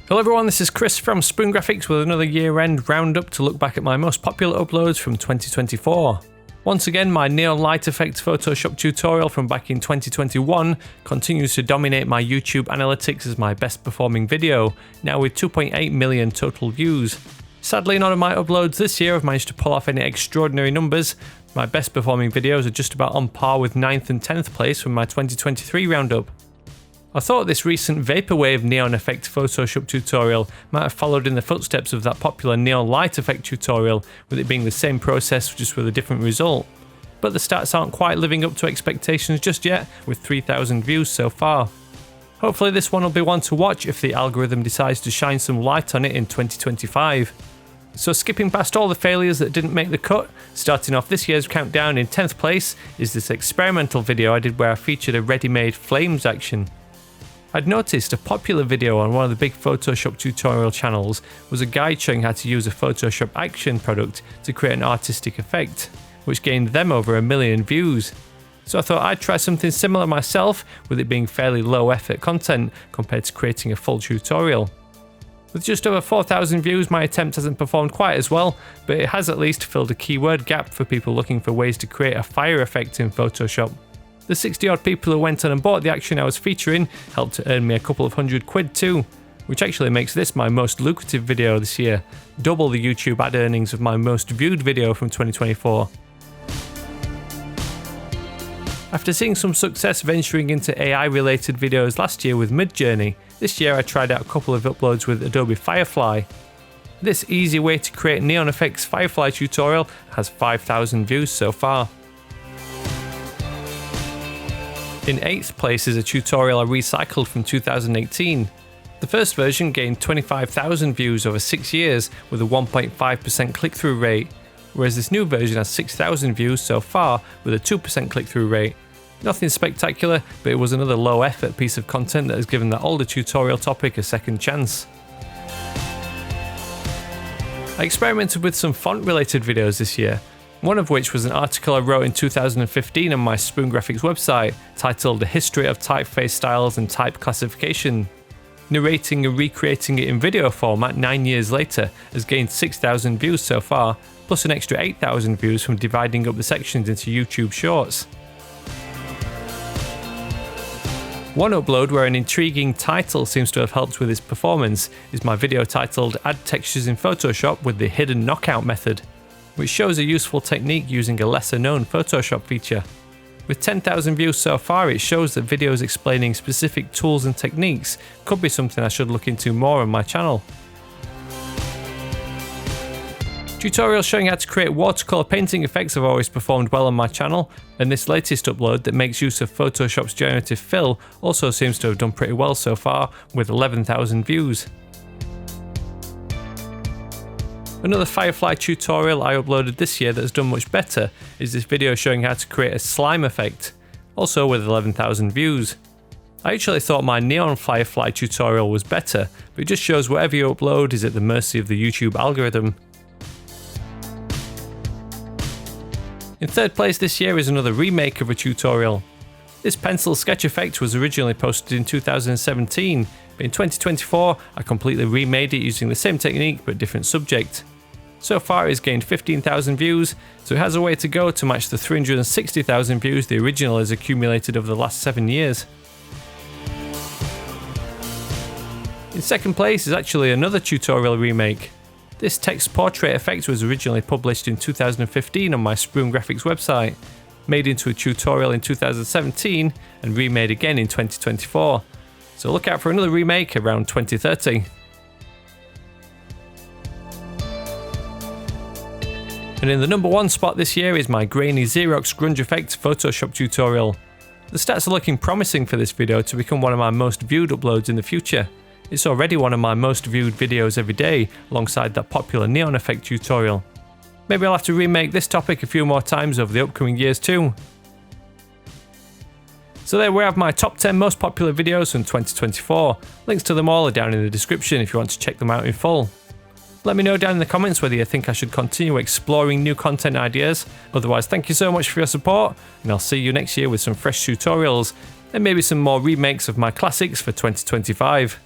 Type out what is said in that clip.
Hello everyone, this is Chris from Spoon Graphics with another year-end roundup to look back at my most popular uploads from 2024. Once again, my Neon Light Effect Photoshop tutorial from back in 2021 continues to dominate my YouTube analytics as my best performing video, now with 2.8 million total views. Sadly, none of my uploads this year have managed to pull off any extraordinary numbers. My best performing videos are just about on par with 9th and 10th place from my 2023 roundup. I thought this recent Vaporwave Neon Effect Photoshop tutorial might have followed in the footsteps of that popular Neon Light Effect tutorial, with it being the same process just with a different result. But the stats aren't quite living up to expectations just yet, with 3,000 views so far. Hopefully this one will be one to watch if the algorithm decides to shine some light on it in 2025. So skipping past all the failures that didn't make the cut, starting off this year's countdown in 10th place is this experimental video I did where I featured a ready-made flames action. I'd noticed a popular video on one of the big Photoshop tutorial channels was a guide showing how to use a Photoshop Action product to create an artistic effect, which gained them over 1 million views. So I thought I'd try something similar myself, with it being fairly low effort content compared to creating a full tutorial. With just over 4,000 views, my attempt hasn't performed quite as well, but it has at least filled a keyword gap for people looking for ways to create a fire effect in Photoshop. The 60 odd people who went on and bought the action I was featuring helped to earn me a couple of £100 too, which actually makes this my most lucrative video this year, double the YouTube ad earnings of my most viewed video from 2024. After seeing some success venturing into AI related videos last year with Midjourney, this year I tried out a couple of uploads with Adobe Firefly. This easy way to create Neon Effects Firefly tutorial has 5,000 views so far. In 8th place is a tutorial I recycled from 2018. The first version gained 25,000 views over 6 years with a 1.5% click-through rate, whereas this new version has 6,000 views so far with a 2% click-through rate. Nothing spectacular, but it was another low-effort piece of content that has given that older tutorial topic a second chance. I experimented with some font-related videos this year, one of which was an article I wrote in 2015 on my Spoon Graphics website titled The History of Typeface Styles and Type Classification. Narrating and recreating it in video format 9 years later has gained 6,000 views so far, plus an extra 8,000 views from dividing up the sections into YouTube Shorts. One upload where an intriguing title seems to have helped with its performance is my video titled Add Textures in Photoshop with the Hidden Knockout Method, which shows a useful technique using a lesser known Photoshop feature. With 10,000 views so far, it shows that videos explaining specific tools and techniques could be something I should look into more on my channel. Tutorials showing how to create watercolour painting effects have always performed well on my channel, and this latest upload that makes use of Photoshop's generative fill also seems to have done pretty well so far, with 11,000 views. Another Firefly tutorial I uploaded this year that has done much better is this video showing how to create a slime effect, also with 11,000 views. I actually thought my Neon Firefly tutorial was better, but it just shows whatever you upload is at the mercy of the YouTube algorithm. In 3rd place this year is another remake of a tutorial. This pencil sketch effect was originally posted in 2017, but in 2024 I completely remade it using the same technique but different subject. So far it's gained 15,000 views, so it has a way to go to match the 360,000 views the original has accumulated over the last 7 years. In 2nd place is actually another tutorial remake. This text portrait effect was originally published in 2015 on my Spoon Graphics website, made into a tutorial in 2017 and remade again in 2024. So look out for another remake around 2030. And in the number 1 spot this year is my grainy Xerox grunge effect Photoshop tutorial. The stats are looking promising for this video to become one of my most viewed uploads in the future. It's already one of my most viewed videos every day, alongside that popular Neon Effect tutorial. Maybe I'll have to remake this topic a few more times over the upcoming years too. So there we have my top 10 most popular videos from 2024. Links to them all are down in the description if you want to check them out in full. Let me know down in the comments whether you think I should continue exploring new content ideas. Otherwise, thank you so much for your support, and I'll see you next year with some fresh tutorials, and maybe some more remakes of my classics for 2025.